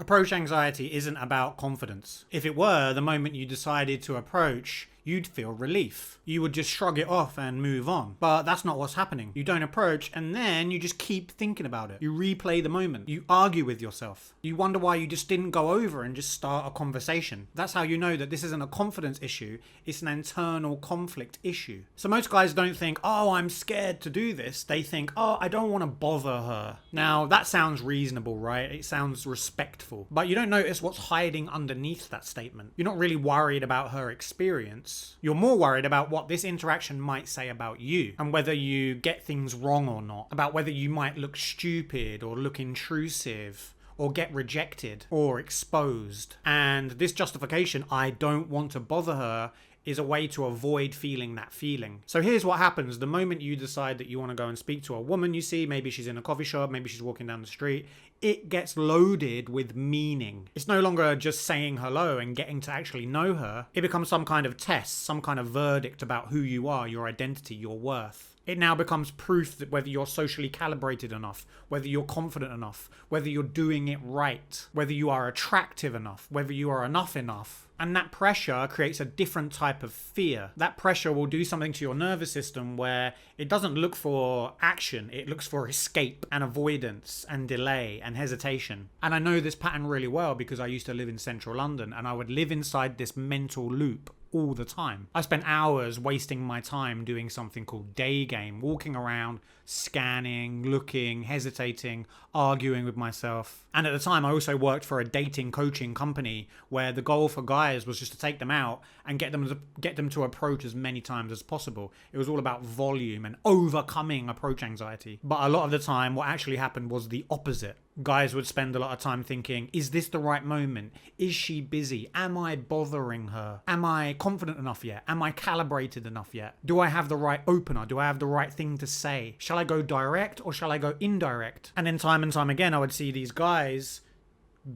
Approach anxiety isn't about confidence. If it were, the moment you decided to approach, you'd feel relief. You would just shrug it off and move on. But that's not what's happening. You don't approach and then you just keep thinking about it. You replay the moment. You argue with yourself. You wonder why you just didn't go over and just start a conversation. That's how you know that this isn't a confidence issue. It's an internal conflict issue. So most guys don't think, oh, I'm scared to do this. They think, oh, I don't want to bother her. Now, that sounds reasonable, right? It sounds respectful. But you don't notice what's hiding underneath that statement. You're not really worried about her experience. You're more worried about what this interaction might say about you and whether you get things wrong or not, about whether you might look stupid or look intrusive or get rejected or exposed. And this justification, I don't want to bother her, is a way to avoid feeling that feeling. So here's what happens the moment you decide that you want to go and speak to a woman you see, maybe she's in a coffee shop, maybe she's walking down the street, it gets loaded with meaning. It's no longer just saying hello and getting to actually know her. It becomes some kind of test, some kind of verdict about who you are, your identity, your worth. It now becomes proof that whether you're socially calibrated enough, whether you're confident enough, whether you're doing it right, whether you are attractive enough, whether you are enough. And that pressure creates a different type of fear. That pressure will do something to your nervous system where it doesn't look for action, it looks for escape and avoidance and delay and hesitation. And I know this pattern really well because I used to live in central London and I would live inside this mental loop all the time. I spent hours wasting my time doing something called day game, walking around, scanning, looking, hesitating, arguing with myself. And at the time, I also worked for a dating coaching company where the goal for guys was just to take them out and get them to approach as many times as possible. It was all about volume and overcoming approach anxiety. But a lot of the time, what actually happened was the opposite. Guys would spend a lot of time thinking, is this the right moment? Is she busy? Am I bothering her? Am I confident enough yet? Am I calibrated enough yet? Do I have the right opener? Do I have the right thing to say? Shall I go direct or shall I go indirect? And then time and time again, I would see these guys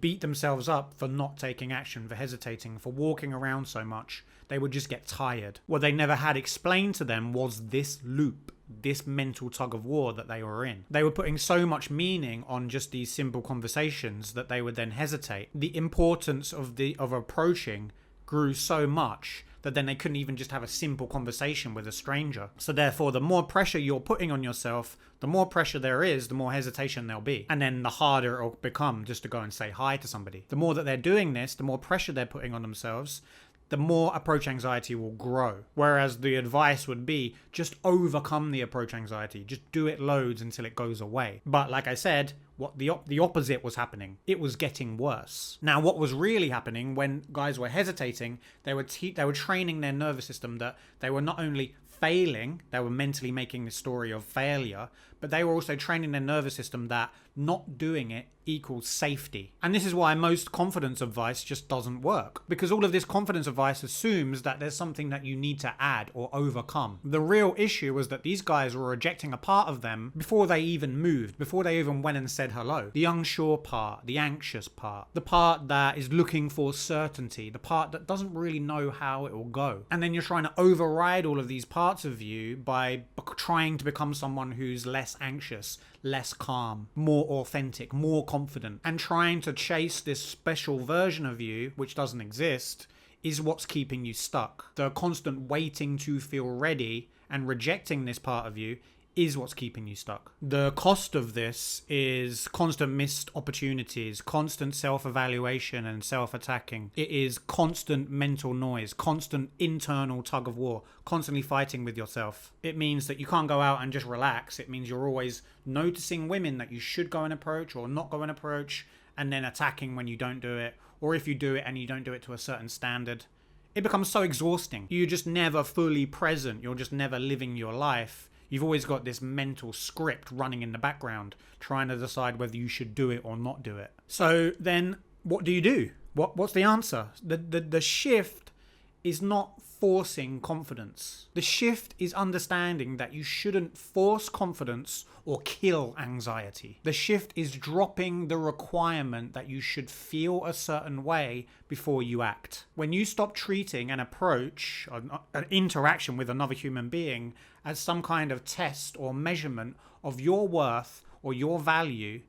beat themselves up for not taking action, for hesitating, for walking around so much. They would just get tired. What they never had explained to them was this loop, this mental tug of war that they were in. They were putting so much meaning on just these simple conversations that they would then hesitate. The importance of approaching grew so much that then they couldn't even just have a simple conversation with a stranger. So therefore, the more pressure you're putting on yourself, the more pressure there is, the more hesitation there'll be. And then the harder it'll become just to go and say hi to somebody. The more that they're doing this, the more pressure they're putting on themselves, the more approach anxiety will grow. Whereas the advice would be just overcome the approach anxiety. Just do it loads until it goes away. But like I said, what the opposite was happening. It was getting worse. Now, what was really happening when guys were hesitating, they were training their nervous system that they were not only failing, they were mentally making the story of failure, but they were also training their nervous system that not doing it equals safety. And this is why most confidence advice just doesn't work, because all of this confidence advice assumes that there's something that you need to add or overcome. The real issue was that these guys were rejecting a part of them before they even moved, before they even went and said hello. The unsure part, the anxious part, the part that is looking for certainty, the part that doesn't really know how it will go. And then you're trying to override all of these parts of you by trying to become someone who's less anxious, less calm, more authentic, more confident, and trying to chase this special version of you, which doesn't exist, is what's keeping you stuck. The constant waiting to feel ready and rejecting this part of you is what's keeping you stuck. The cost of this is constant missed opportunities, constant self-evaluation and self-attacking. It is constant mental noise, constant internal tug of war, constantly fighting with yourself. It means that you can't go out and just relax. It means you're always noticing women that you should go and approach or not go and approach, and then attacking when you don't do it, or if you do it and you don't do it to a certain standard. It becomes so exhausting. You're just never fully present. You're just never living your life. You've always got this mental script running in the background, trying to decide whether you should do it or not do it. So then what do you do? What's the answer? The shift is not forcing confidence. The shift is understanding that you shouldn't force confidence or kill anxiety. The shift is dropping the requirement that you should feel a certain way before you act. When you stop treating an approach, an interaction with another human being as some kind of test or measurement of your worth or your value,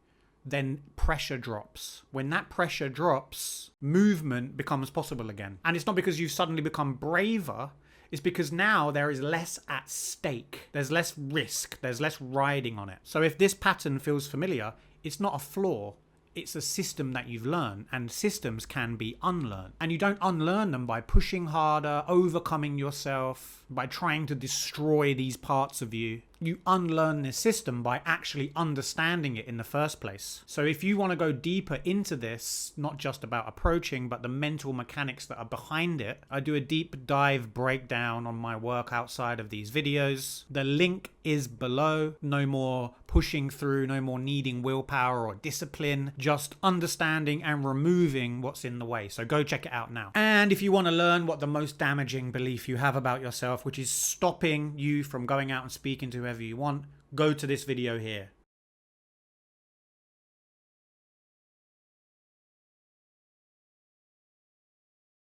then pressure drops. When that pressure drops, movement becomes possible again. And it's not because you've suddenly become braver, it's because now there is less at stake. There's less risk, there's less riding on it. So if this pattern feels familiar, it's not a flaw. It's a system that you've learned, and systems can be unlearned. And you don't unlearn them by pushing harder, overcoming yourself, by trying to destroy these parts of you. You unlearn this system by actually understanding it in the first place. So if you want to go deeper into this, not just about approaching, but the mental mechanics that are behind it, I do a deep dive breakdown on my work outside of these videos. The link is below. No more pushing through, no more needing willpower or discipline, just understanding and removing what's in the way. So go check it out now. And if you want to learn what the most damaging belief you have about yourself, which is stopping you from going out and speaking to whoever you want, go to this video here.